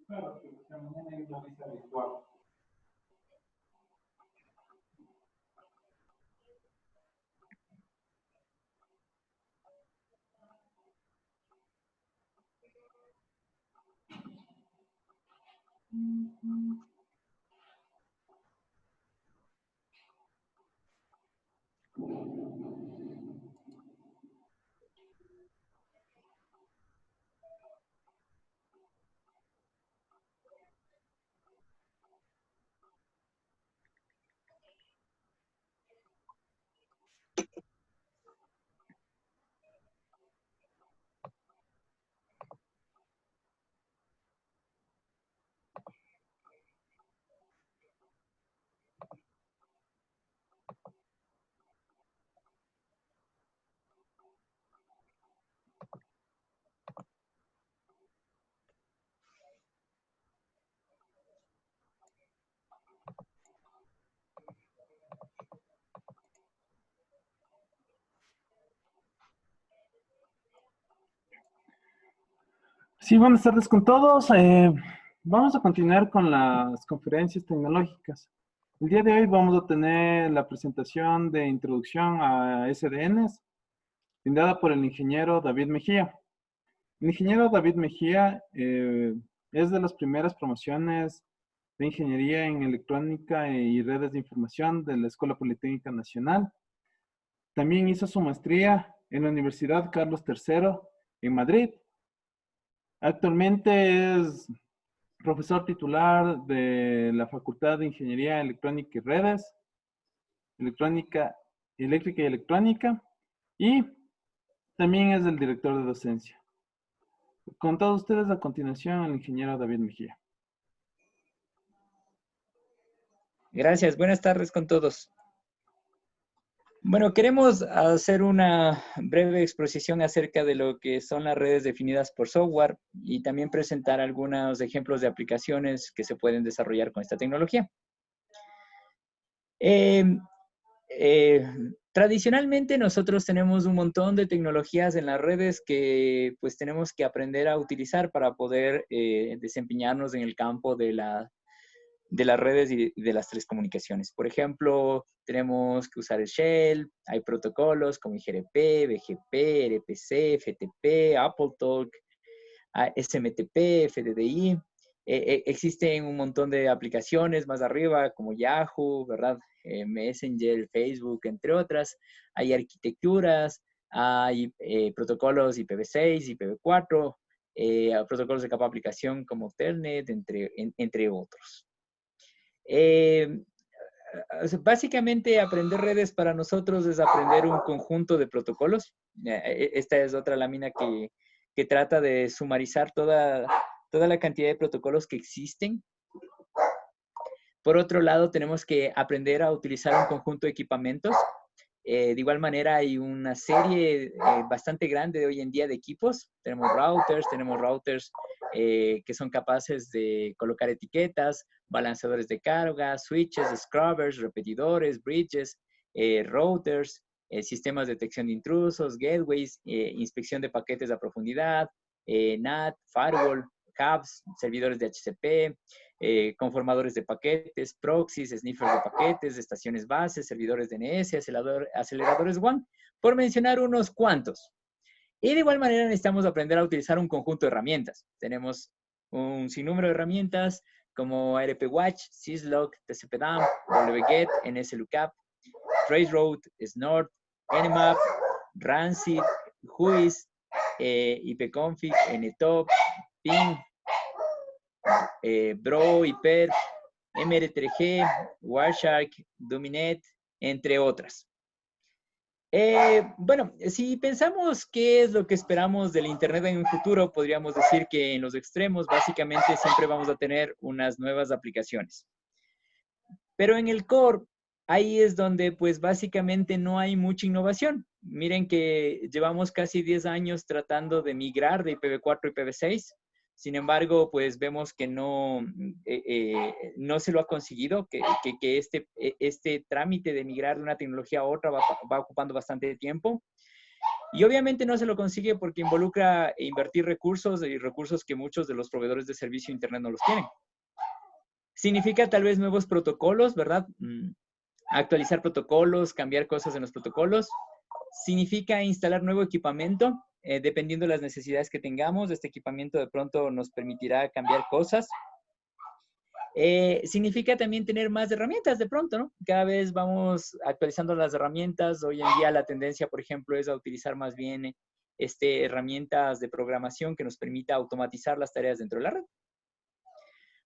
Claro, que mañana hay una vista virtual. Sí, buenas tardes con todos. Vamos a continuar con las conferencias tecnológicas. El día de hoy vamos a tener la presentación de introducción a SDNs, brindada por el ingeniero David Mejía. El ingeniero David Mejía es de las primeras promociones de ingeniería en electrónica y redes de información de la Escuela Politécnica Nacional. También hizo su maestría en la Universidad Carlos III en Madrid. Actualmente es profesor titular de la Facultad de Ingeniería Electrónica y Redes, Eléctrica y Electrónica, y también es el director de docencia. Con todos ustedes, a continuación, el ingeniero David Mejía. Gracias, buenas tardes con todos. Bueno, queremos hacer una breve exposición acerca de lo que son las redes definidas por software y también presentar algunos ejemplos de aplicaciones que se pueden desarrollar con esta tecnología. Tradicionalmente nosotros tenemos un montón de tecnologías en las redes que pues tenemos que aprender a utilizar para poder desempeñarnos en el campo de las redes y de las telecomunicaciones. Por ejemplo, tenemos que usar el Shell, hay protocolos como IGRP, BGP, RPC, FTP, AppleTalk, SMTP, FDDI. Existen un montón de aplicaciones más arriba como Yahoo, ¿verdad? Messenger, Facebook, entre otras. Hay arquitecturas, hay protocolos IPv6, IPv4, protocolos de capa aplicación como Telnet, entre otros. Básicamente aprender redes para nosotros es aprender un conjunto de protocolos. Esta es otra lámina que trata de sumarizar toda la cantidad de protocolos que existen. Por otro lado, tenemos que aprender a utilizar un conjunto de equipamientos. De igual manera, hay una serie bastante grande de hoy en día de equipos. Tenemos routers que son capaces de colocar etiquetas, balanceadores de carga, switches, scrubbers, repetidores, bridges, routers, sistemas de detección de intrusos, gateways, inspección de paquetes a profundidad, NAT, firewall, hubs, servidores de HCP, conformadores de paquetes, proxies, sniffers de paquetes, estaciones bases, servidores DNS, aceleradores WAN, por mencionar unos cuantos. Y de igual manera necesitamos aprender a utilizar un conjunto de herramientas. Tenemos un sinnúmero de herramientas como RPWatch, Syslog, TCP/DAM, wget, NSLOOKUP, Traceroute, Snort, Nmap, Rancid, Whois, IPconfig, NTOP, Ping, Bro, Hyper, MR3G, Wireshark, Dominet, entre otras. Bueno, si pensamos qué es lo que esperamos del Internet en un futuro, podríamos decir que en los extremos básicamente siempre vamos a tener unas nuevas aplicaciones. Pero en el core, ahí es donde pues básicamente no hay mucha innovación. Miren que llevamos casi 10 años tratando de migrar de IPv4 a IPv6. Sin embargo, pues vemos que no se lo ha conseguido, que este trámite de migrar de una tecnología a otra va ocupando bastante tiempo. Y obviamente no se lo consigue porque involucra invertir recursos y recursos que muchos de los proveedores de servicio de Internet no los tienen. Significa tal vez nuevos protocolos, ¿verdad? Actualizar protocolos, cambiar cosas en los protocolos. Significa instalar nuevo equipamiento, dependiendo de las necesidades que tengamos. Este equipamiento de pronto nos permitirá cambiar cosas. Significa también tener más herramientas de pronto, ¿no? Cada vez vamos actualizando las herramientas. Hoy en día la tendencia, por ejemplo, es a utilizar más bien herramientas de programación que nos permita automatizar las tareas dentro de la red.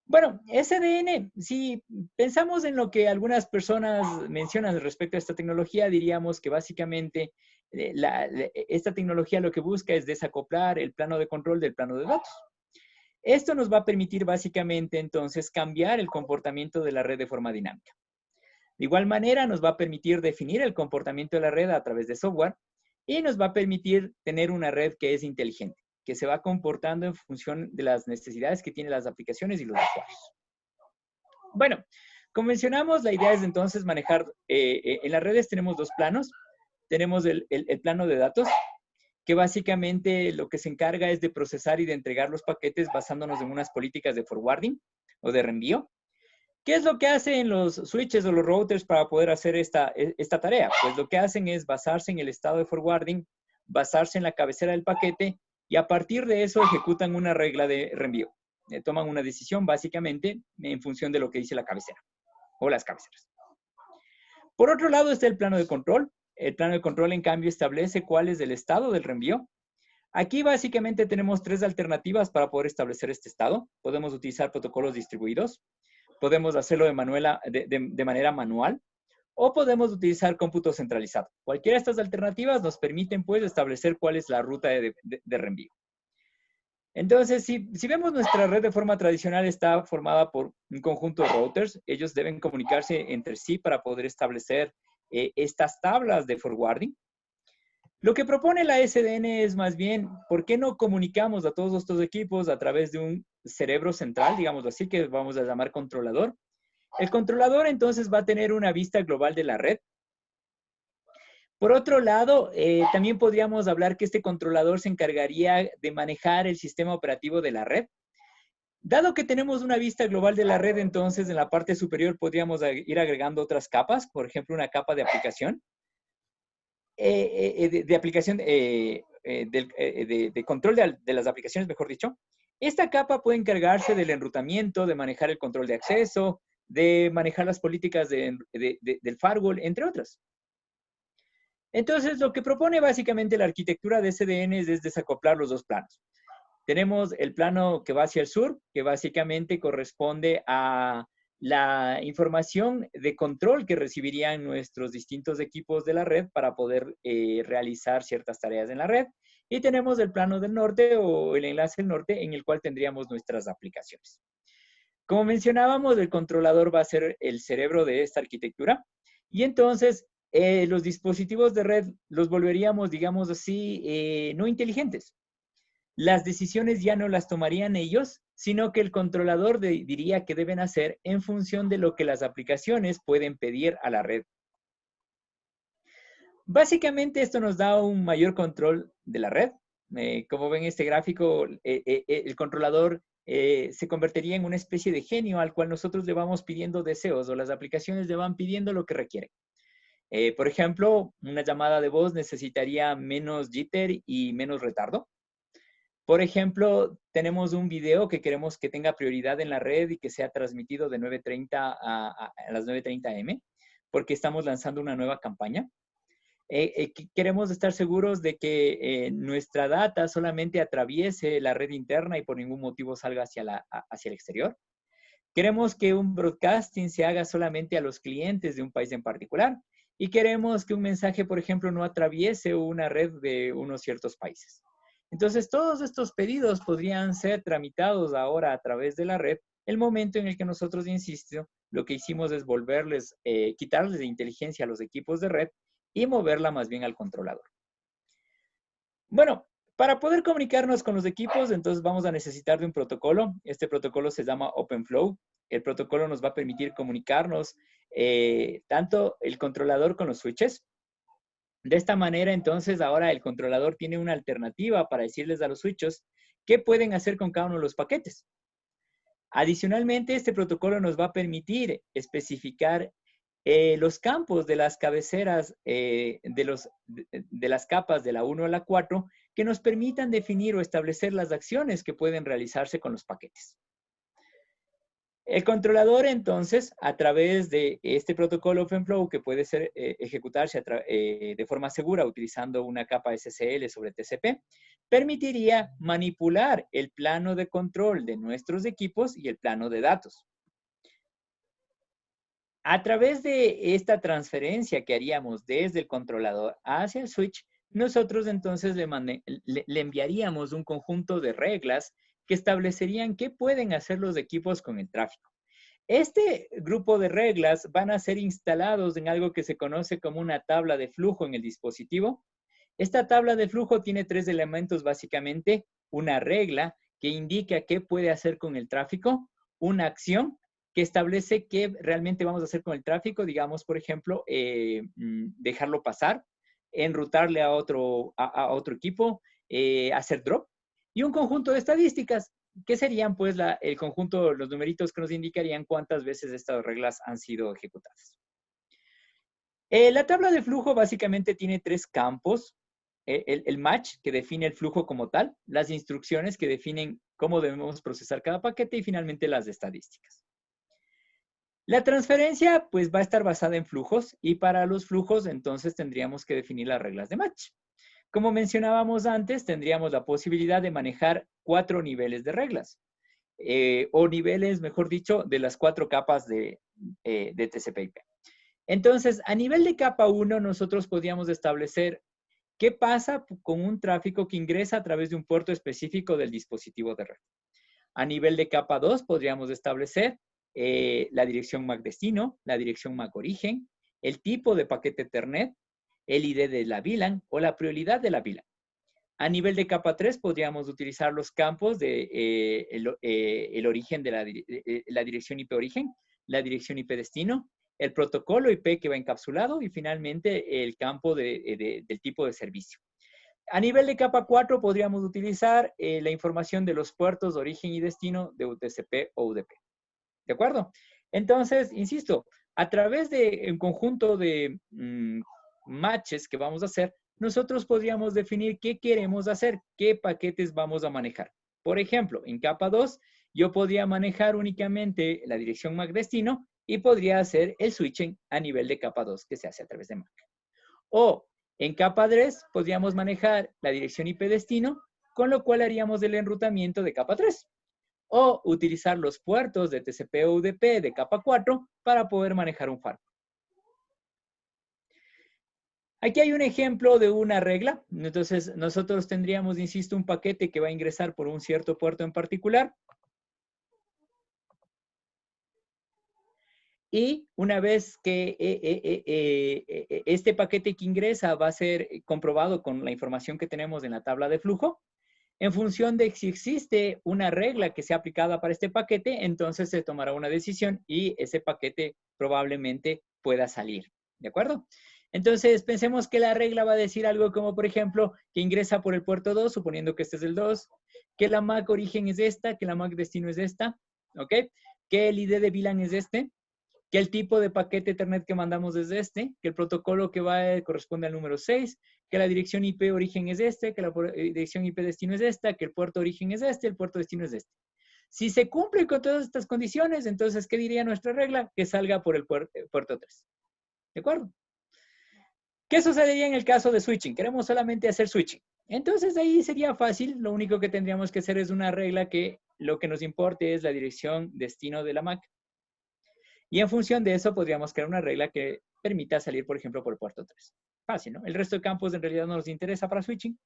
Bueno, SDN, si pensamos en lo que algunas personas mencionan respecto a esta tecnología, diríamos que básicamente esta tecnología lo que busca es desacoplar el plano de control del plano de datos. Esto nos va a permitir básicamente entonces cambiar el comportamiento de la red de forma dinámica. De igual manera nos va a permitir definir el comportamiento de la red a través de software y nos va a permitir tener una red que es inteligente, que se va comportando en función de las necesidades que tienen las aplicaciones y los usuarios. Bueno, como mencionamos, la idea es entonces manejar, en las redes tenemos dos planos. Tenemos el plano de datos, que básicamente lo que se encarga es de procesar y de entregar los paquetes basándonos en unas políticas de forwarding o de reenvío. ¿Qué es lo que hacen los switches o los routers para poder hacer esta tarea? Pues lo que hacen es basarse en el estado de forwarding, basarse en la cabecera del paquete y a partir de eso ejecutan una regla de reenvío. Toman una decisión básicamente en función de lo que dice la cabecera o las cabeceras. Por otro lado está el plano de control. El plano de control, en cambio, establece cuál es el estado del reenvío. Aquí básicamente tenemos tres alternativas para poder establecer este estado. Podemos utilizar protocolos distribuidos, podemos hacerlo de manera manual o podemos utilizar cómputo centralizado. Cualquiera de estas alternativas nos permiten pues establecer cuál es la ruta de reenvío. Entonces, si vemos nuestra red de forma tradicional, está formada por un conjunto de routers. Ellos deben comunicarse entre sí para poder establecer estas tablas de forwarding. Lo que propone la SDN es más bien, ¿por qué no comunicamos a todos estos equipos a través de un cerebro central, digamos así, que vamos a llamar controlador? El controlador entonces va a tener una vista global de la red. Por otro lado, también podríamos hablar que este controlador se encargaría de manejar el sistema operativo de la red. Dado que tenemos una vista global de la red, entonces en la parte superior podríamos ir agregando otras capas, por ejemplo, una capa de aplicación, de control de las aplicaciones, mejor dicho. Esta capa puede encargarse del enrutamiento, de manejar el control de acceso, de manejar las políticas del firewall, entre otras. Entonces, lo que propone básicamente la arquitectura de SDN es desacoplar los dos planos. Tenemos el plano que va hacia el sur, que básicamente corresponde a la información de control que recibirían nuestros distintos equipos de la red para poder realizar ciertas tareas en la red. Y tenemos el plano del norte o el enlace del norte en el cual tendríamos nuestras aplicaciones. Como mencionábamos, el controlador va a ser el cerebro de esta arquitectura. Y entonces, los dispositivos de red los volveríamos, digamos así, no inteligentes. Las decisiones ya no las tomarían ellos, sino que el controlador diría que deben hacer en función de lo que las aplicaciones pueden pedir a la red. Básicamente esto nos da un mayor control de la red. Como ven en este gráfico, el controlador se convertiría en una especie de genio al cual nosotros le vamos pidiendo deseos o las aplicaciones le van pidiendo lo que requieren. Por ejemplo, una llamada de voz necesitaría menos jitter y menos retardo. Por ejemplo, tenemos un video que queremos que tenga prioridad en la red y que sea transmitido de 9:30 a las 9:30 am, porque estamos lanzando una nueva campaña. Queremos estar seguros de que nuestra data solamente atraviese la red interna y por ningún motivo salga hacia el exterior. Queremos que un broadcasting se haga solamente a los clientes de un país en particular. Y queremos que un mensaje, por ejemplo, no atraviese una red de unos ciertos países. Entonces, todos estos pedidos podrían ser tramitados ahora a través de la red. El momento en el que nosotros, insisto, lo que hicimos es quitarles de inteligencia a los equipos de red y moverla más bien al controlador. Bueno, para poder comunicarnos con los equipos, entonces vamos a necesitar de un protocolo. Este protocolo se llama OpenFlow. El protocolo nos va a permitir comunicarnos tanto el controlador con los switches. De esta manera, entonces, ahora el controlador tiene una alternativa para decirles a los switchos qué pueden hacer con cada uno de los paquetes. Adicionalmente, este protocolo nos va a permitir especificar los campos de las cabeceras de las capas de la 1 a la 4 que nos permitan definir o establecer las acciones que pueden realizarse con los paquetes. El controlador, entonces, a través de este protocolo OpenFlow, que puede ser ejecutarse de forma segura utilizando una capa SSL sobre TCP, permitiría manipular el plano de control de nuestros equipos y el plano de datos. A través de esta transferencia que haríamos desde el controlador hacia el switch, nosotros entonces le enviaríamos un conjunto de reglas que establecerían qué pueden hacer los equipos con el tráfico. Este grupo de reglas van a ser instalados en algo que se conoce como una tabla de flujo en el dispositivo. Esta tabla de flujo tiene 3 elementos básicamente: una regla que indica qué puede hacer con el tráfico, una acción que establece qué realmente vamos a hacer con el tráfico, digamos, por ejemplo, dejarlo pasar, enrutarle a otro equipo, hacer drop, y un conjunto de estadísticas que serían pues el conjunto, los numeritos que nos indicarían cuántas veces estas reglas han sido ejecutadas. La tabla de flujo básicamente tiene 3 campos: el match, que define el flujo como tal, las instrucciones, que definen cómo debemos procesar cada paquete, y finalmente las estadísticas. La transferencia pues va a estar basada en flujos, y para los flujos entonces tendríamos que definir las reglas de match. Como mencionábamos antes, tendríamos la posibilidad de manejar 4 niveles de reglas, o niveles, mejor dicho, de las 4 capas de TCP/IP. Entonces, a nivel de capa 1, nosotros podríamos establecer qué pasa con un tráfico que ingresa a través de un puerto específico del dispositivo de red. A nivel de capa 2, podríamos establecer la dirección MAC destino, la dirección MAC origen, el tipo de paquete Ethernet, el ID de la VLAN o la prioridad de la VLAN. A nivel de capa 3, podríamos utilizar los campos de el origen de la dirección IP origen, la dirección IP destino, el protocolo IP que va encapsulado, y finalmente el campo del tipo de servicio. A nivel de capa 4, podríamos utilizar la información de los puertos de origen y destino de UTCP o UDP. ¿De acuerdo? Entonces, insisto, a través de un conjunto de matches que vamos a hacer, nosotros podríamos definir qué queremos hacer, qué paquetes vamos a manejar. Por ejemplo, en capa 2, yo podría manejar únicamente la dirección MAC destino y podría hacer el switching a nivel de capa 2 que se hace a través de MAC. O en capa 3 podríamos manejar la dirección IP destino, con lo cual haríamos el enrutamiento de capa 3. O utilizar los puertos de TCP o UDP de capa 4 para poder manejar un firewall. Aquí hay un ejemplo de una regla. Entonces, nosotros tendríamos, insisto, un paquete que va a ingresar por un cierto puerto en particular. Y una vez que este paquete que ingresa va a ser comprobado con la información que tenemos en la tabla de flujo, en función de si existe una regla que sea aplicada para este paquete, entonces se tomará una decisión y ese paquete probablemente pueda salir. ¿De acuerdo? Entonces, pensemos que la regla va a decir algo como, por ejemplo, que ingresa por el puerto 2, suponiendo que este es el 2, que la MAC origen es esta, que la MAC destino es esta, ¿ok? Que el ID de VLAN es este, que el tipo de paquete Ethernet que mandamos es este, que el protocolo que va corresponde al número 6, que la dirección IP origen es este, que la dirección IP destino es esta, que el puerto origen es este, el puerto destino es este. Si se cumple con todas estas condiciones, entonces, ¿qué diría nuestra regla? Que salga por el puerto 3. ¿De acuerdo? ¿Qué sucedería en el caso de switching? Queremos solamente hacer switching. Entonces, ahí sería fácil. Lo único que tendríamos que hacer es una regla que lo que nos importe es la dirección destino de la MAC. Y en función de eso, podríamos crear una regla que permita salir, por ejemplo, por el puerto 3. Fácil, ¿no? El resto de campos en realidad no nos interesa para switching.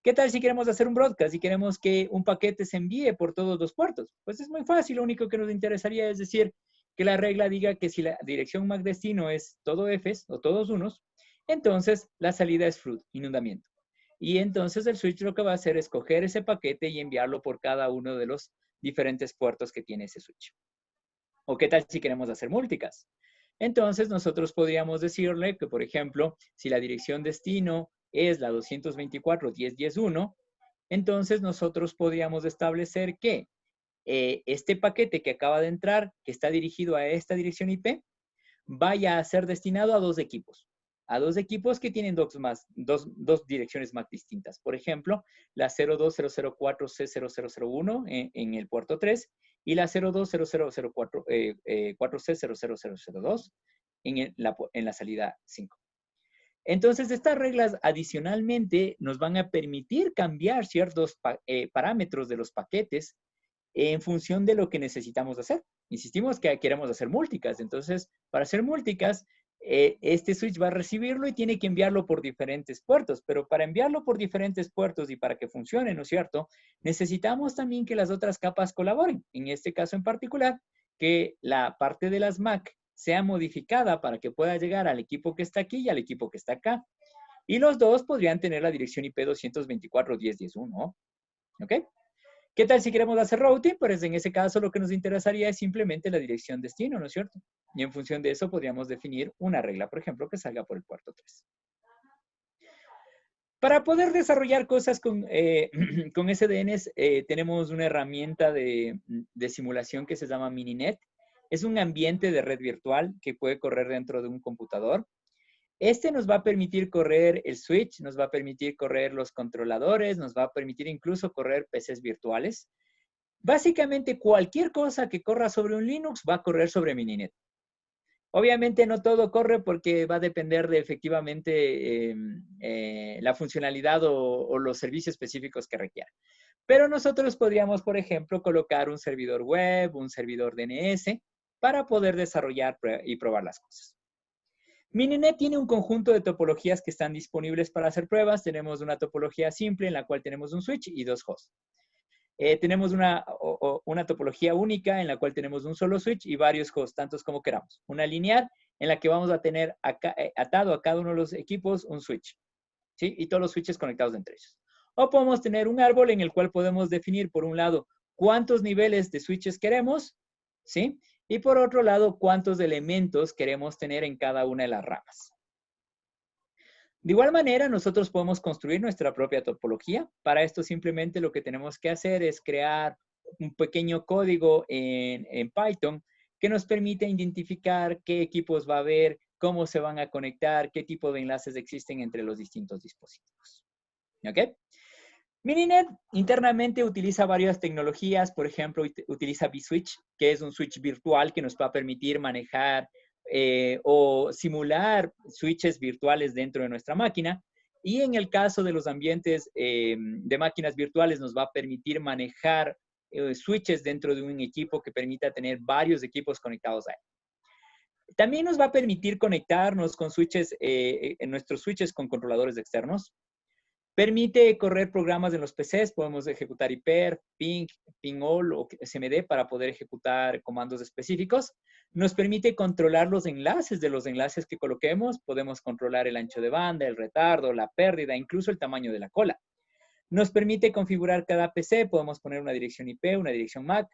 ¿Qué tal si queremos hacer un broadcast y queremos que un paquete se envíe por todos los puertos? Pues es muy fácil. Lo único que nos interesaría es decir que la regla diga que si la dirección MAC destino es todo Fs o todos unos, entonces la salida es flood, inundamiento. Y entonces el switch lo que va a hacer es coger ese paquete y enviarlo por cada uno de los diferentes puertos que tiene ese switch. ¿O qué tal si queremos hacer multicast? Entonces, nosotros podríamos decirle que, por ejemplo, si la dirección destino es la 224.10.10.1, entonces nosotros podríamos establecer que este paquete que acaba de entrar, que está dirigido a esta dirección IP, vaya a ser destinado a dos equipos. A dos equipos que tienen dos direcciones MAC distintas. Por ejemplo, la 020004C0001 en el puerto 3 y la 020004C00002 en la salida 5. Entonces, estas reglas adicionalmente nos van a permitir cambiar ciertos parámetros de los paquetes en función de lo que necesitamos hacer. Insistimos que queremos hacer multicast. Entonces, para hacer multicast, este switch va a recibirlo y tiene que enviarlo por diferentes puertos. Pero para enviarlo por diferentes puertos y para que funcione, ¿no es cierto? Necesitamos también que las otras capas colaboren. En este caso en particular, que la parte de las MAC sea modificada para que pueda llegar al equipo que está aquí y al equipo que está acá. Y los dos podrían tener la dirección IP 224.10.10.1, ¿no? ¿Ok? ¿Qué tal si queremos hacer routing? Pues en ese caso lo que nos interesaría es simplemente la dirección destino, ¿no es cierto? Y en función de eso podríamos definir una regla, por ejemplo, que salga por el puerto 3. Para poder desarrollar cosas con SDNs, tenemos una herramienta de simulación que se llama Mininet. Es un ambiente de red virtual que puede correr dentro de un computador. Este nos va a permitir correr el switch, nos va a permitir correr los controladores, nos va a permitir incluso correr PCs virtuales. Básicamente cualquier cosa que corra sobre un Linux va a correr sobre Mininet. Obviamente no todo corre porque va a depender de efectivamente la funcionalidad o los servicios específicos que requiera. Pero nosotros podríamos, por ejemplo, colocar un servidor web, un servidor DNS, para poder desarrollar y probar las cosas. Mininet tiene un conjunto de topologías que están disponibles para hacer pruebas. Tenemos una topología simple en la cual tenemos un switch y dos hosts. Tenemos una topología única en la cual tenemos un solo switch y varios hosts, tantos como queramos. Una lineal en la que vamos a tener atado a cada uno de los equipos un switch, ¿sí? Y todos los switches conectados entre ellos. O podemos tener un árbol en el cual podemos definir, por un lado, cuántos niveles de switches queremos, ¿sí? Y por otro lado, cuántos elementos queremos tener en cada una de las ramas. De igual manera, nosotros podemos construir nuestra propia topología. Para esto simplemente lo que tenemos que hacer es crear un pequeño código en Python que nos permite identificar qué equipos va a haber, cómo se van a conectar, qué tipo de enlaces existen entre los distintos dispositivos. ¿Ok? Mininet internamente utiliza varias tecnologías. Por ejemplo, utiliza vSwitch, que es un switch virtual que nos va a permitir manejar o simular switches virtuales dentro de nuestra máquina. Y en el caso de los ambientes de máquinas virtuales, nos va a permitir manejar switches dentro de un equipo que permita tener varios equipos conectados a él. También nos va a permitir conectarnos con switches, en nuestros switches con controladores externos. Permite correr programas en los PCs. Podemos ejecutar IPER, ping, ping-all o SMD para poder ejecutar comandos específicos. Nos permite controlar los enlaces de los enlaces que coloquemos. Podemos controlar el ancho de banda, el retardo, la pérdida, incluso el tamaño de la cola. Nos permite configurar cada PC. Podemos poner una dirección IP, una dirección MAC.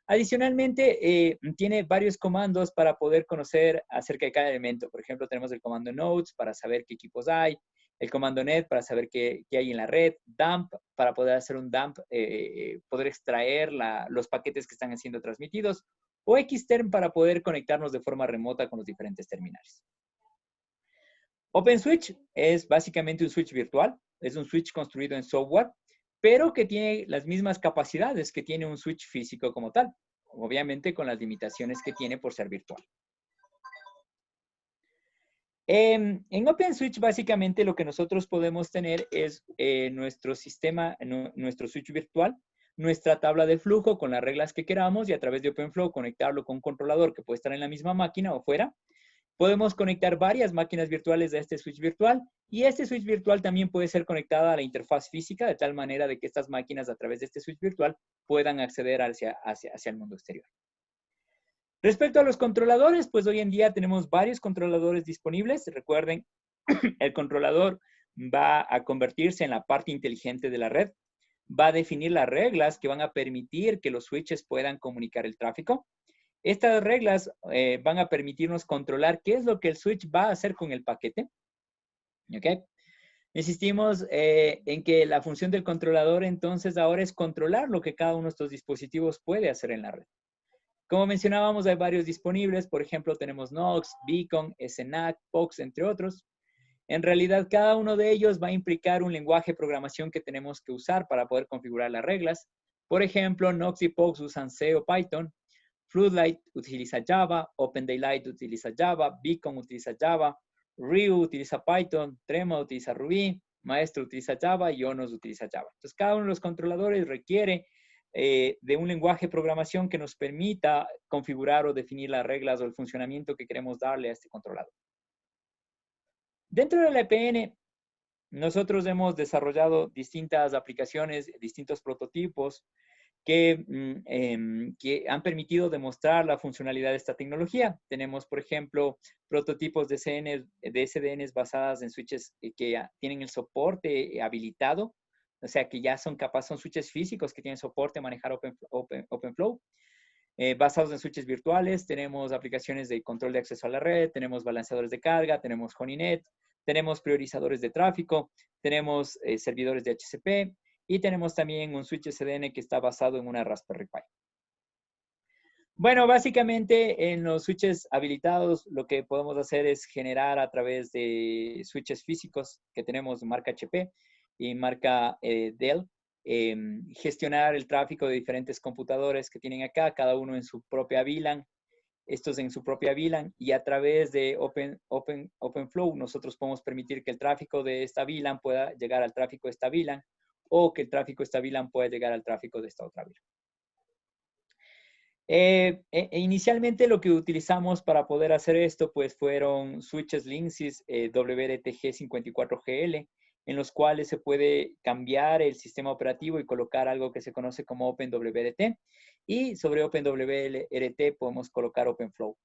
Adicionalmente, tiene varios comandos para poder conocer acerca de cada elemento. Por ejemplo, tenemos el comando nodes para saber qué equipos hay, el comando net para saber qué hay en la red, dump para poder hacer un dump, poder extraer los paquetes que están siendo transmitidos, o xterm para poder conectarnos de forma remota con los diferentes terminales. OpenSwitch es básicamente un switch virtual, es un switch construido en software, pero que tiene las mismas capacidades que tiene un switch físico como tal, obviamente con las limitaciones que tiene por ser virtual. En OpenSwitch básicamente lo que nosotros podemos tener es nuestro sistema, nuestro switch virtual, nuestra tabla de flujo con las reglas que queramos y a través de OpenFlow conectarlo con un controlador que puede estar en la misma máquina o fuera. Podemos conectar varias máquinas virtuales a este switch virtual y este switch virtual también puede ser conectada a la interfaz física de tal manera de que estas máquinas a través de este switch virtual puedan acceder hacia el mundo exterior. Respecto a los controladores, pues hoy en día tenemos varios controladores disponibles. Recuerden, el controlador va a convertirse en la parte inteligente de la red, va a definir las reglas que van a permitir que los switches puedan comunicar el tráfico. Estas reglas van a permitirnos controlar qué es lo que el switch va a hacer con el paquete. ¿Ok? Insistimos en que la función del controlador entonces ahora es controlar lo que cada uno de estos dispositivos puede hacer en la red. Como mencionábamos, hay varios disponibles. Por ejemplo, tenemos Nox, Beacon, SNAC, POX, entre otros. En realidad, cada uno de ellos va a implicar un lenguaje de programación que tenemos que usar para poder configurar las reglas. Por ejemplo, Nox y POX usan C o Python. Floodlight utiliza Java, OpenDaylight utiliza Java, Beacon utiliza Java, Ryu utiliza Python, Trema utiliza Ruby, Maestro utiliza Java y Onos utiliza Java. Entonces, cada uno de los controladores requiere de un lenguaje de programación que nos permita configurar o definir las reglas o el funcionamiento que queremos darle a este controlador. Dentro de la EPN, nosotros hemos desarrollado distintas aplicaciones, distintos prototipos que han permitido demostrar la funcionalidad de esta tecnología. Tenemos, por ejemplo, prototipos de SDNs basadas en switches que ya tienen el soporte habilitado, o sea, que ya son switches físicos que tienen soporte a manejar OpenFlow. Basados en switches virtuales, tenemos aplicaciones de control de acceso a la red, tenemos balanceadores de carga, tenemos Honeynet, tenemos priorizadores de tráfico, tenemos servidores de HCP y tenemos también un switch SDN que está basado en una Raspberry Pi. Bueno, básicamente en los switches habilitados lo que podemos hacer es generar a través de switches físicos que tenemos marca HP y marca Dell, gestionar el tráfico de diferentes computadores que tienen acá, cada uno en su propia VLAN, estos en su propia VLAN, y a través de OpenFlow nosotros podemos permitir que el tráfico de esta VLAN pueda llegar al tráfico de esta VLAN o que el tráfico de esta VLAN pueda llegar al tráfico de esta otra VLAN. Inicialmente lo que utilizamos para poder hacer esto pues fueron switches Linksys WRTG54GL, en los cuales se puede cambiar el sistema operativo y colocar algo que se conoce como OpenWRT, y sobre OpenWRT podemos colocar OpenFlow.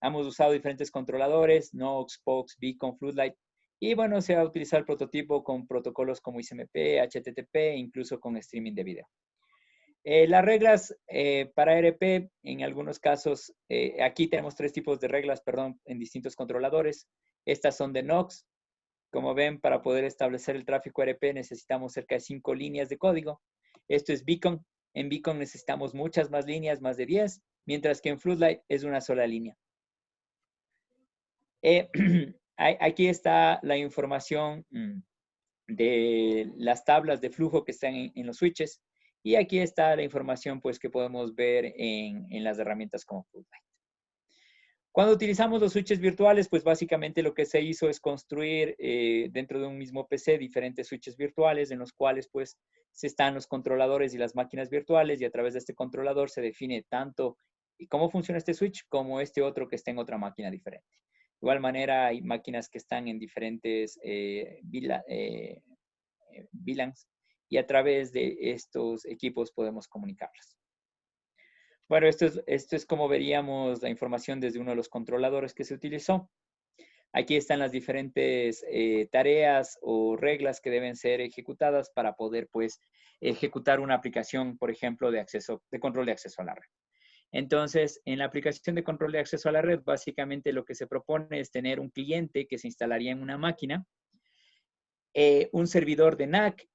Hemos usado diferentes controladores, Nox, POX, Beacon, Floodlight, y bueno, se ha utilizado el prototipo con protocolos como XMP, HTTP, incluso con streaming de video. Las reglas para ERP, en algunos casos, aquí tenemos tres tipos de reglas, perdón, en distintos controladores. Estas son de Nox. Como ven, para poder establecer el tráfico ERP necesitamos cerca de 5 líneas de código. Esto es Beacon. En Beacon necesitamos muchas más líneas, más de 10, mientras que en Floodlight es una sola línea. Aquí está la información de las tablas de flujo que están en los switches. Y aquí está la información pues, que podemos ver en las herramientas como Floodlight. Cuando utilizamos los switches virtuales, pues básicamente lo que se hizo es construir dentro de un mismo PC diferentes switches virtuales en los cuales pues se están los controladores y las máquinas virtuales, y a través de este controlador se define tanto cómo funciona este switch como este otro que está en otra máquina diferente. De igual manera hay máquinas que están en diferentes VLANs, y a través de estos equipos podemos comunicarlas. Bueno, esto es como veríamos la información desde uno de los controladores que se utilizó. Aquí están las diferentes tareas o reglas que deben ser ejecutadas para poder, pues, ejecutar una aplicación, por ejemplo, de control de acceso a la red. Entonces, en la aplicación de control de acceso a la red, básicamente lo que se propone es tener un cliente que se instalaría en una máquina, un servidor de NAC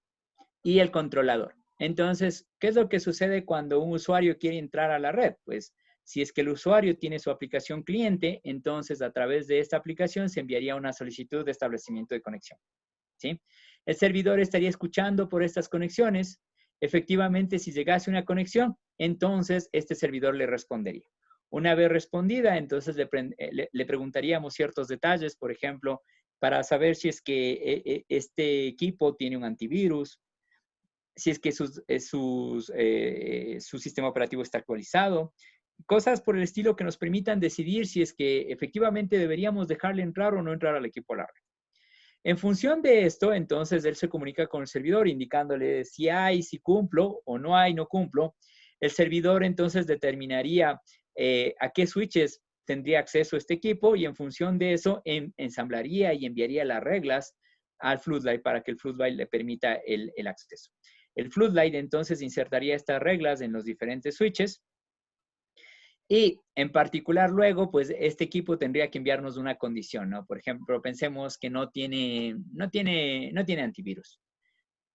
y el controlador. Entonces, ¿qué es lo que sucede cuando un usuario quiere entrar a la red? Pues, si es que el usuario tiene su aplicación cliente, entonces a través de esta aplicación se enviaría una solicitud de establecimiento de conexión, ¿sí? El servidor estaría escuchando por estas conexiones. Efectivamente, si llegase una conexión, entonces este servidor le respondería. Una vez respondida, entonces le preguntaríamos ciertos detalles, por ejemplo, para saber si es que este equipo tiene un antivirus, si es que su sistema operativo está actualizado, cosas por el estilo que nos permitan decidir si es que efectivamente deberíamos dejarle entrar o no entrar al equipo a la red. En función de esto, entonces, él se comunica con el servidor indicándole si hay, si cumplo, o no hay, no cumplo. El servidor entonces determinaría a qué switches tendría acceso este equipo, y en función de eso ensamblaría y enviaría las reglas al Floodlight para que el Floodlight le permita el acceso. El Floodlight entonces insertaría estas reglas en los diferentes switches Y en particular luego, pues este equipo tendría que enviarnos una condición, ¿no? Por ejemplo, pensemos que no tiene antivirus.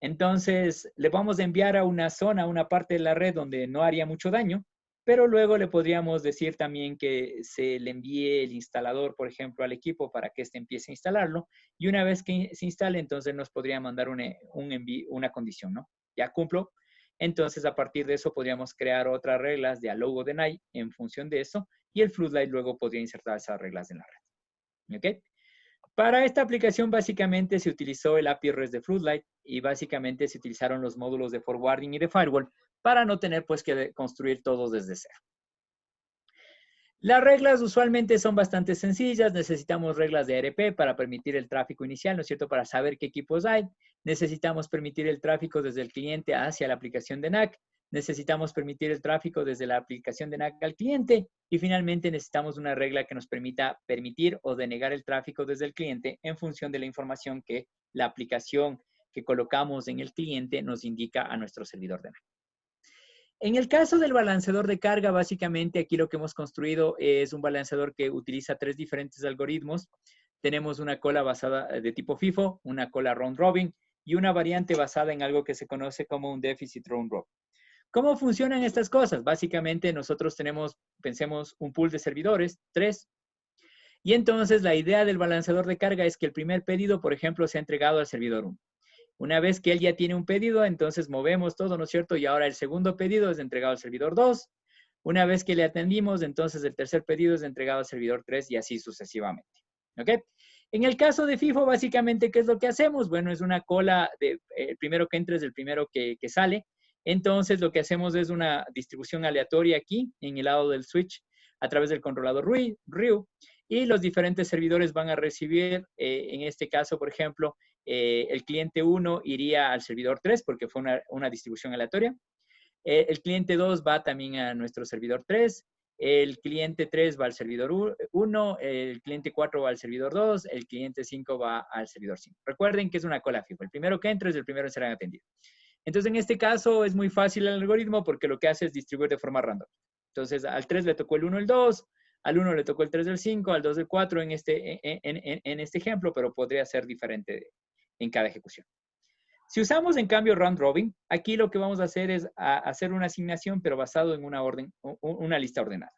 Entonces, le vamos a enviar a una zona, a una parte de la red donde no haría mucho daño, pero luego le podríamos decir también que se le envíe el instalador, por ejemplo, al equipo para que éste empiece a instalarlo. Y una vez que se instale, entonces nos podría mandar una condición, ¿no? Ya cumplo. Entonces, a partir de eso, podríamos crear otras reglas de allow o deny en función de eso, y el Floodlight luego podría insertar esas reglas en la red. ¿Ok? Para esta aplicación, básicamente, se utilizó el API REST de Floodlight y básicamente se utilizaron los módulos de forwarding y de firewall para no tener pues que construir todos desde cero. Las reglas usualmente son bastante sencillas. Necesitamos reglas de ARP para permitir el tráfico inicial, ¿no es cierto? Para saber qué equipos hay. Necesitamos permitir el tráfico desde el cliente hacia la aplicación de NAC. Necesitamos permitir el tráfico desde la aplicación de NAC al cliente. Y finalmente necesitamos una regla que nos permita permitir o denegar el tráfico desde el cliente en función de la información que la aplicación que colocamos en el cliente nos indica a nuestro servidor de NAC. En el caso del balanceador de carga, básicamente aquí lo que hemos construido es un balanceador que utiliza 3 diferentes algoritmos. Tenemos una cola basada de tipo FIFO, una cola round robin y una variante basada en algo que se conoce como un deficit round robin. ¿Cómo funcionan estas cosas? Básicamente nosotros tenemos, pensemos, un pool de servidores, 3. Y entonces la idea del balanceador de carga es que el primer pedido, por ejemplo, sea entregado al servidor 1. Una vez que él ya tiene un pedido, entonces movemos todo, ¿no es cierto? Y ahora el segundo pedido es entregado al servidor 2. Una vez que le atendimos, entonces el tercer pedido es entregado al servidor 3 y así sucesivamente. ¿Ok? En el caso de FIFO, básicamente, ¿qué es lo que hacemos? Bueno, es una cola, el primero que entra es el primero que sale. Entonces, lo que hacemos es una distribución aleatoria aquí, en el lado del switch, a través del controlador RIU. Y los diferentes servidores van a recibir, en este caso, por ejemplo, el cliente 1 iría al servidor 3 porque fue una distribución aleatoria. El cliente 2 va también a nuestro servidor 3. El cliente 3 va al servidor 1. El cliente 4 va al servidor 2. El cliente 5 va al servidor 5. Recuerden que es una cola FIFO. El primero que entra es el primero en ser atendido. Entonces, en este caso es muy fácil el algoritmo porque lo que hace es distribuir de forma random. Entonces, al 3 le tocó el 1, el 2. Al 1 le tocó el 3 del 5, al 2 del 4 en este ejemplo, pero podría ser diferente en cada ejecución. Si usamos en cambio round robin, aquí lo que vamos a hacer es hacer una asignación, pero basado en una lista ordenada.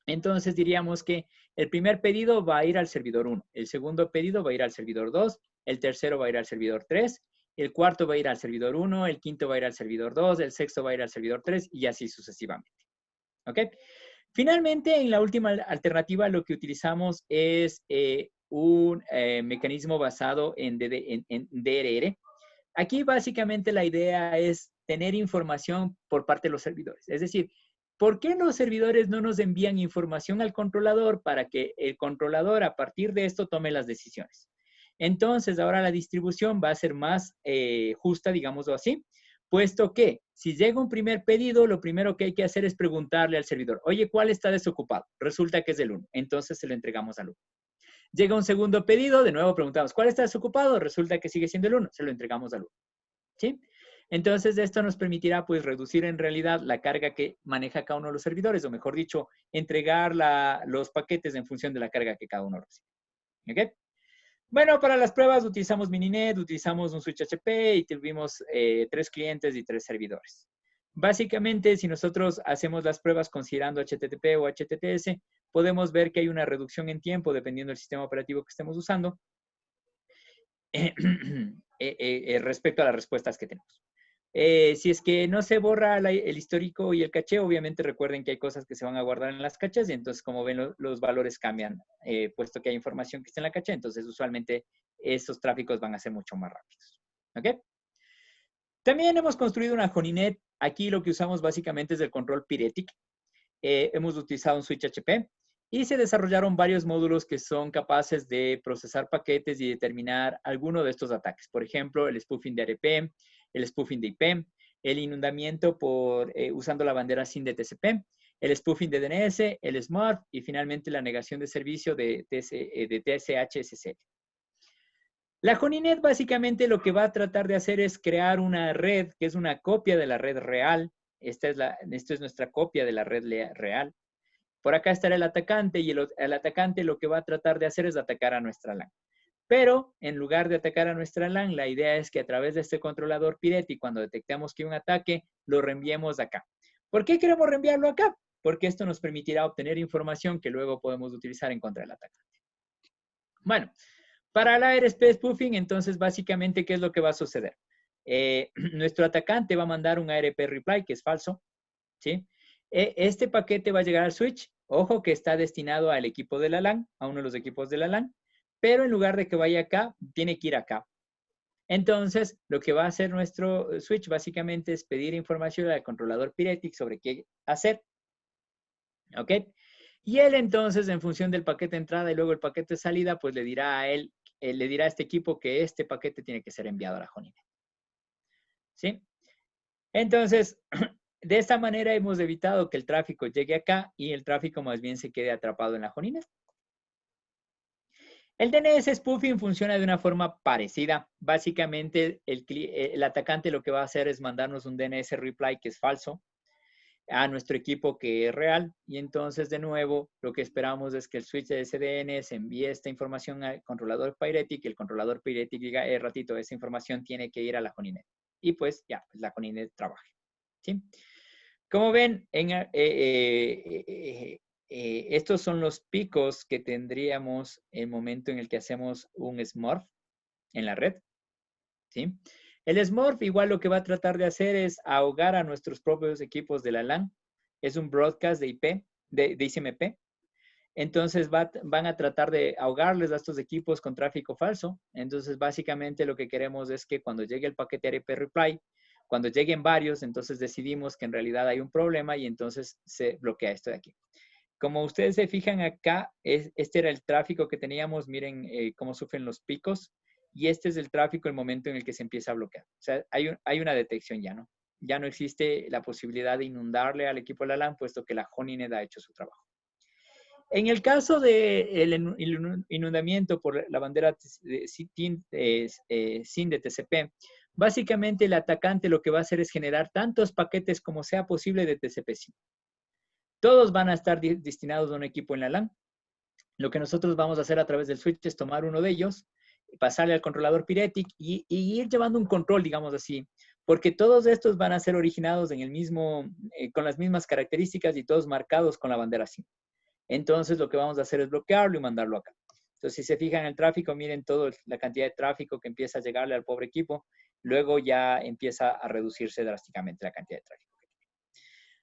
Entonces diríamos que el primer pedido va a ir al servidor 1, el segundo pedido va a ir al servidor 2, el tercero va a ir al servidor 3, el cuarto va a ir al servidor 1, el quinto va a ir al servidor 2, el sexto va a ir al servidor 3 y así sucesivamente. ¿Ok? Finalmente, en la última alternativa, lo que utilizamos es un mecanismo basado en DRR. Aquí, básicamente, la idea es tener información por parte de los servidores. Es decir, ¿por qué los servidores no nos envían información al controlador para que el controlador, a partir de esto, tome las decisiones? Entonces, ahora la distribución va a ser más justa, digámoslo así, puesto que si llega un primer pedido, lo primero que hay que hacer es preguntarle al servidor, oye, ¿cuál está desocupado? Resulta que es el 1, entonces se lo entregamos al 1. Llega un segundo pedido, de nuevo preguntamos, ¿cuál está desocupado? Resulta que sigue siendo el 1, se lo entregamos al 1. ¿Sí? Entonces, esto nos permitirá, pues, reducir en realidad la carga que maneja cada uno de los servidores, o mejor dicho, entregar los paquetes en función de la carga que cada uno recibe. ¿Ok? Bueno, para las pruebas utilizamos Mininet, utilizamos un switch HP y tuvimos 3 clientes y 3 servidores. Básicamente, si nosotros hacemos las pruebas considerando HTTP o HTTPS, podemos ver que hay una reducción en tiempo dependiendo del sistema operativo que estemos usando respecto a las respuestas que tenemos. Si es que no se borra el histórico y el caché, obviamente recuerden que hay cosas que se van a guardar en las cachas y entonces, como ven, los valores cambian, puesto que hay información que está en la caché, entonces usualmente esos tráficos van a ser mucho más rápidos. ¿Ok? También hemos construido una Honinet. Aquí lo que usamos básicamente es el control Pyretic. Hemos utilizado un switch HP y se desarrollaron varios módulos que son capaces de procesar paquetes y determinar alguno de estos ataques. Por ejemplo, el spoofing de ARP, el spoofing de IP, el inundamiento usando la bandera SYN de TCP, el spoofing de DNS, el SMART y finalmente la negación de servicio de TSH-SSL. La Honinet básicamente lo que va a tratar de hacer es crear una red que es una copia de la red real. Esta es nuestra copia de la red real. Por acá estará el atacante y el atacante lo que va a tratar de hacer es atacar a nuestra LAN. Pero en lugar de atacar a nuestra LAN, la idea es que a través de este controlador Pireti, cuando detectemos que hay un ataque, lo reenviemos acá. ¿Por qué queremos reenviarlo acá? Porque esto nos permitirá obtener información que luego podemos utilizar en contra del atacante. Bueno, para el ARP spoofing, entonces básicamente, ¿qué es lo que va a suceder? Nuestro atacante va a mandar un ARP reply que es falso, ¿sí? Este paquete va a llegar al switch. Ojo que está destinado al equipo de la LAN, a uno de los equipos de la LAN, pero en lugar de que vaya acá, tiene que ir acá. Entonces, lo que va a hacer nuestro switch básicamente es pedir información al controlador Pyretic sobre qué hacer. ¿Ok? Y él entonces, en función del paquete de entrada y luego el paquete de salida, pues le dirá a él, le dirá a este equipo que este paquete tiene que ser enviado a la Honeynet. ¿Sí? Entonces, de esta manera hemos evitado que el tráfico llegue acá y el tráfico más bien se quede atrapado en la Honeynet. El DNS spoofing funciona de una forma parecida. Básicamente, el atacante lo que va a hacer es mandarnos un DNS reply que es falso a nuestro equipo que es real. Y entonces, de nuevo, lo que esperamos es que el switch de ese DNS envíe esta información al controlador Pyretic y el controlador Pyretic diga, ratito, esa información tiene que ir a la Honeynet. Y pues ya, pues la Honeynet trabaje. ¿Sí? Como ven, estos son los picos que tendríamos en el momento en el que hacemos un Smurf en la red. ¿Sí? El Smurf igual lo que va a tratar de hacer es ahogar a nuestros propios equipos de la LAN. Es un broadcast de IP, de ICMP. Entonces van a tratar de ahogarles a estos equipos con tráfico falso. Entonces básicamente lo que queremos es que cuando llegue el paquete ARP reply, cuando lleguen varios, entonces decidimos que en realidad hay un problema y entonces se bloquea esto de aquí. Como ustedes se fijan acá, este era el tráfico que teníamos. Miren cómo sufren los picos. Y este es el tráfico el momento en el que se empieza a bloquear. O sea, hay una detección ya, ¿no? Ya no existe la posibilidad de inundarle al equipo de la LAN, puesto que la Honeynet ha hecho su trabajo. En el caso del inundamiento por la bandera SIN de TCP, básicamente el atacante lo que va a hacer es generar tantos paquetes como sea posible de TCP/SIN. Todos van a estar destinados a un equipo en la LAN. Lo que nosotros vamos a hacer a través del switch es tomar uno de ellos, pasarle al controlador Pyretic y ir llevando un control, digamos así, porque todos estos van a ser originados en el mismo, con las mismas características y todos marcados con la bandera SIN. Entonces lo que vamos a hacer es bloquearlo y mandarlo acá. Entonces si se fijan en el tráfico, miren toda la cantidad de tráfico que empieza a llegarle al pobre equipo, luego ya empieza a reducirse drásticamente la cantidad de tráfico.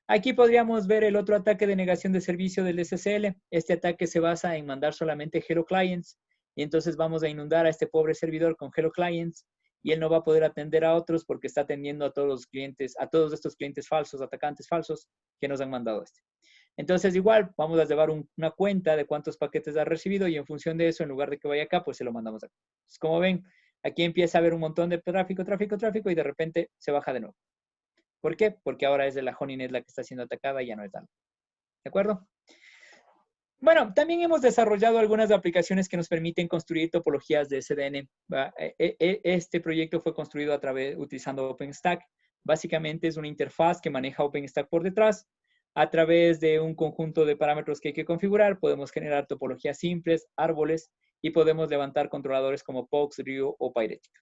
Aquí podríamos ver el otro ataque de negación de servicio del SSL. Este ataque se basa en mandar solamente Hello Clients y entonces vamos a inundar a este pobre servidor con Hello Clients y él no va a poder atender a otros porque está atendiendo a todos los clientes, a todos estos clientes falsos, atacantes falsos que nos han mandado este. Entonces igual vamos a llevar una cuenta de cuántos paquetes ha recibido y en función de eso, en lugar de que vaya acá, pues se lo mandamos acá. Entonces, como ven, aquí empieza a haber un montón de tráfico y de repente se baja de nuevo. ¿Por qué? Porque ahora es de la Honeynet la que está siendo atacada y ya no es Dalma. ¿De acuerdo? Bueno, también hemos desarrollado algunas aplicaciones que nos permiten construir topologías de SDN. Este proyecto fue construido utilizando OpenStack. Básicamente es una interfaz que maneja OpenStack por detrás. A través de un conjunto de parámetros que hay que configurar, podemos generar topologías simples, árboles, y podemos levantar controladores como POX, Ryu o Pyretic.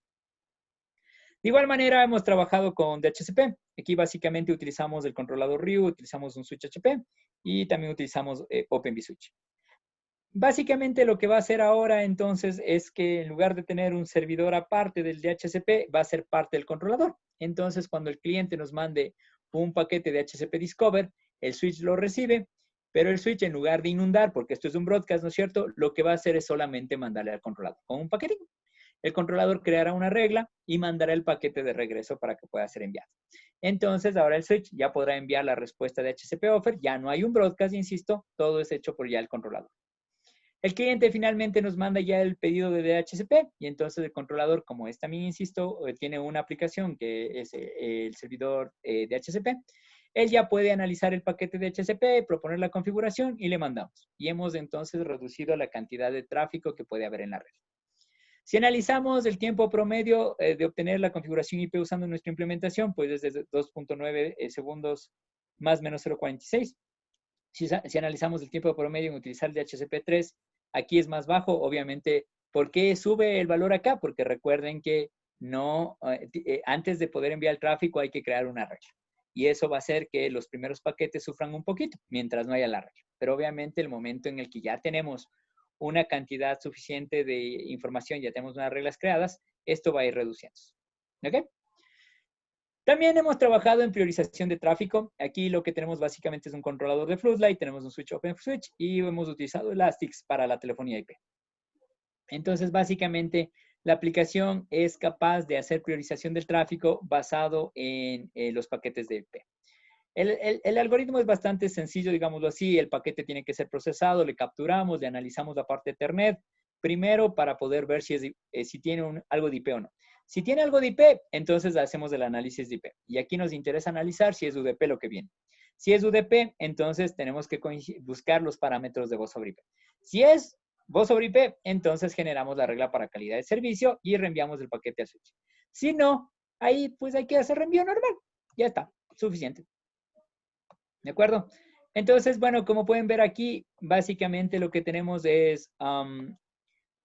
De igual manera, hemos trabajado con DHCP. Aquí básicamente utilizamos el controlador Ryu, utilizamos un switch HP y también utilizamos OpenVSwitch. Básicamente lo que va a hacer ahora entonces es que en lugar de tener un servidor aparte del DHCP, va a ser parte del controlador. Entonces, cuando el cliente nos mande un paquete de DHCP Discover, el switch lo recibe, pero el switch en lugar de inundar, porque esto es un broadcast, ¿no es cierto? Lo que va a hacer es solamente mandarle al controlador con un paquetito. El controlador creará una regla y mandará el paquete de regreso para que pueda ser enviado. Entonces, ahora el switch ya podrá enviar la respuesta de DHCP offer. Ya no hay un broadcast, insisto, todo es hecho por ya el controlador. El cliente finalmente nos manda ya el pedido de DHCP y entonces el controlador, como es también, insisto, tiene una aplicación que es el servidor DHCP, él ya puede analizar el paquete de DHCP, proponer la configuración y le mandamos. Y hemos entonces reducido la cantidad de tráfico que puede haber en la red. Si analizamos el tiempo promedio de obtener la configuración IP usando nuestra implementación, pues es de 2.9 segundos más o menos 0.46. Si analizamos el tiempo promedio en utilizar el DHCP3, aquí es más bajo, obviamente. ¿Por qué sube el valor acá? Porque recuerden que no, antes de poder enviar el tráfico hay que crear una regla. Y eso va a hacer que los primeros paquetes sufran un poquito, mientras no haya la regla. Pero obviamente el momento en el que ya tenemos una cantidad suficiente de información, ya tenemos unas reglas creadas, esto va a ir reduciéndose. ¿Ok? También hemos trabajado en priorización de tráfico. Aquí lo que tenemos básicamente es un controlador de Floodlight, tenemos un switch Open Switch y hemos utilizado Elastics para la telefonía IP. Entonces, básicamente, la aplicación es capaz de hacer priorización del tráfico basado en los paquetes de IP. El algoritmo es bastante sencillo, digámoslo así. El paquete tiene que ser procesado, le capturamos, le analizamos la parte de Ethernet, primero para poder ver si tiene algo de IP o no. Si tiene algo de IP, entonces hacemos el análisis de IP. Y aquí nos interesa analizar si es UDP lo que viene. Si es UDP, entonces tenemos que buscar los parámetros de voz sobre IP. Si es voz sobre IP, entonces generamos la regla para calidad de servicio y reenviamos el paquete a switch. Si no, ahí pues hay que hacer reenvío normal. Ya está, suficiente. ¿De acuerdo? Entonces, bueno, como pueden ver aquí, básicamente lo que tenemos es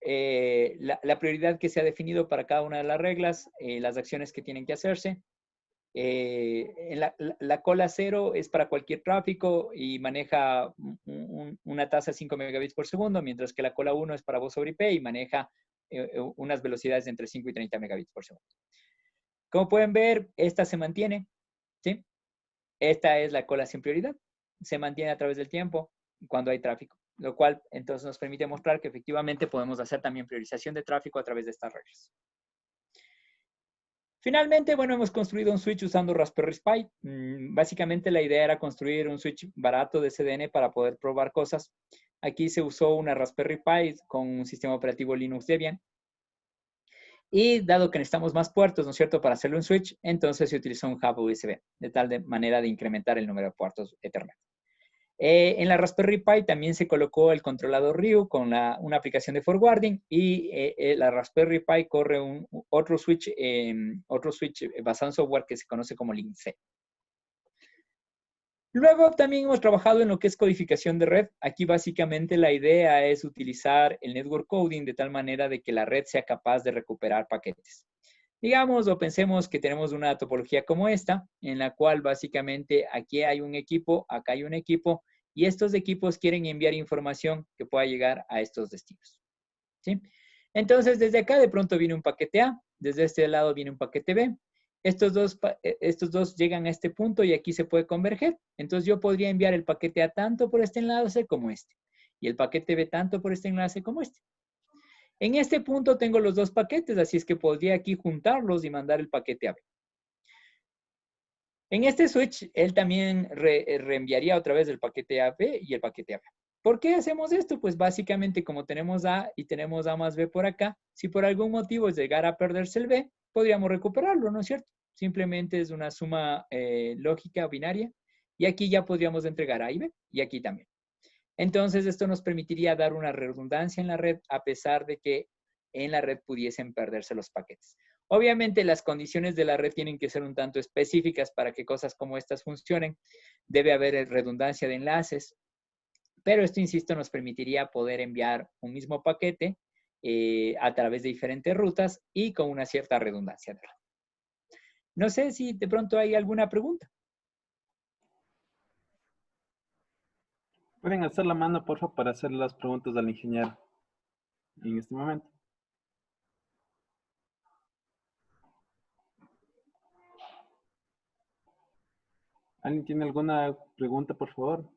la prioridad que se ha definido para cada una de las reglas, las acciones que tienen que hacerse. La cola 0 es para cualquier tráfico y maneja una tasa de 5 megabits por segundo, mientras que la cola 1 es para voz sobre IP y maneja unas velocidades de entre 5 y 30 megabits por segundo. Como pueden ver, esta se mantiene, ¿sí? Esta es la cola sin prioridad. Se mantiene a través del tiempo cuando hay tráfico, lo cual entonces nos permite mostrar que efectivamente podemos hacer también priorización de tráfico a través de estas reglas. Finalmente, bueno, hemos construido un switch usando Raspberry Pi. Básicamente la idea era construir un switch barato de CDN para poder probar cosas. Aquí se usó una Raspberry Pi con un sistema operativo Linux Debian. Y dado que necesitamos más puertos, ¿no es cierto?, para hacerle un switch, entonces se utilizó un hub USB, de tal manera de incrementar el número de puertos Ethernet. En la Raspberry Pi también se colocó el controlador Ryu con una aplicación de forwarding y la Raspberry Pi corre otro switch basado en software que se conoce como LinkC. Luego también hemos trabajado en lo que es codificación de red. Aquí básicamente la idea es utilizar el network coding de tal manera de que la red sea capaz de recuperar paquetes. Digamos o pensemos que tenemos una topología como esta, en la cual básicamente aquí hay un equipo, acá hay un equipo, y estos equipos quieren enviar información que pueda llegar a estos destinos. ¿Sí? Entonces, desde acá de pronto viene un paquete A, desde este lado viene un paquete B. Estos dos llegan a este punto y aquí se puede converger. Entonces, yo podría enviar el paquete A tanto por este enlace como este, y el paquete B tanto por este enlace como este. En este punto tengo los dos paquetes, así es que podría aquí juntarlos y mandar el paquete a B. En este switch, él también reenviaría otra vez el paquete A B y el paquete A B. ¿Por qué hacemos esto? Pues básicamente como tenemos A y tenemos A más B por acá, si por algún motivo llegara a perderse el B, podríamos recuperarlo, ¿no es cierto? Simplemente es una suma lógica binaria y aquí ya podríamos entregar A y B y aquí también. Entonces, esto nos permitiría dar una redundancia en la red a pesar de que en la red pudiesen perderse los paquetes. Obviamente, las condiciones de la red tienen que ser un tanto específicas para que cosas como estas funcionen. Debe haber redundancia de enlaces, pero esto, insisto, nos permitiría poder enviar un mismo paquete a través de diferentes rutas y con una cierta redundancia de red. No sé si de pronto hay alguna pregunta. Pueden hacer la mano, por favor, para hacer las preguntas al ingeniero en este momento. ¿Alguien tiene alguna pregunta, por favor?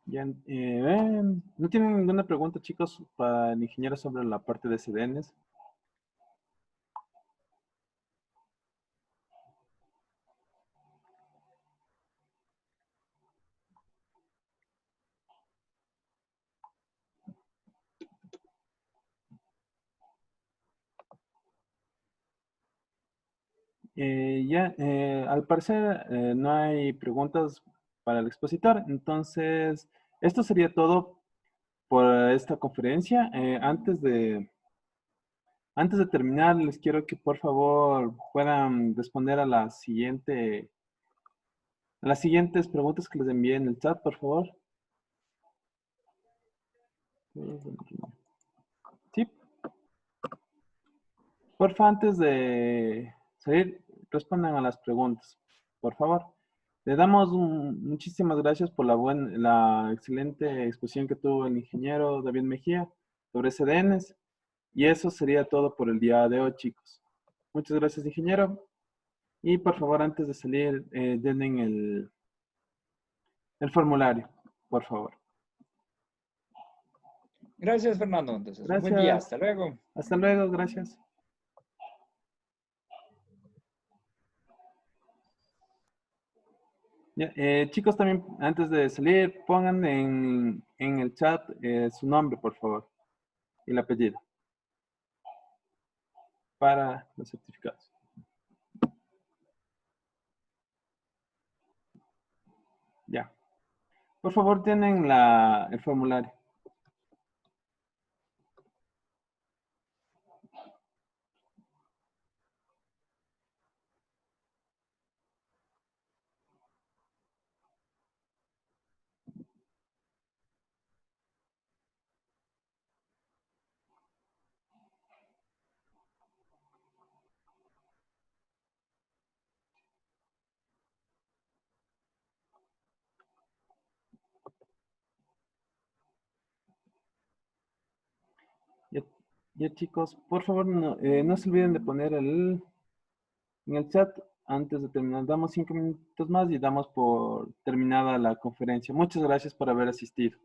¿No tienen ninguna pregunta, chicos, para el ingeniero sobre la parte de CDNs? Al parecer no hay preguntas. para el expositor. Entonces, esto sería todo por esta conferencia. Antes de terminar, les quiero que por favor puedan responder a las siguientes preguntas que les envié en el chat, por favor. Sí. Porfa, antes de salir, respondan a las preguntas, por favor. Le damos muchísimas gracias por la excelente exposición que tuvo el ingeniero David Mejía sobre SDNs. Y eso sería todo por el día de hoy, chicos. Muchas gracias, ingeniero. Y por favor, antes de salir, denle el formulario, por favor. Gracias, Fernando. Entonces, un buen día. Gracias. Hasta luego. Hasta luego, gracias. Ya, chicos, también antes de salir, pongan en el chat su nombre, por favor, y el apellido para los certificados. Ya. Por favor, tienen el formulario. Ya, ya, chicos, por favor, no se olviden de poner en el chat antes de terminar. Damos 5 minutos más y damos por terminada la conferencia. Muchas gracias por haber asistido.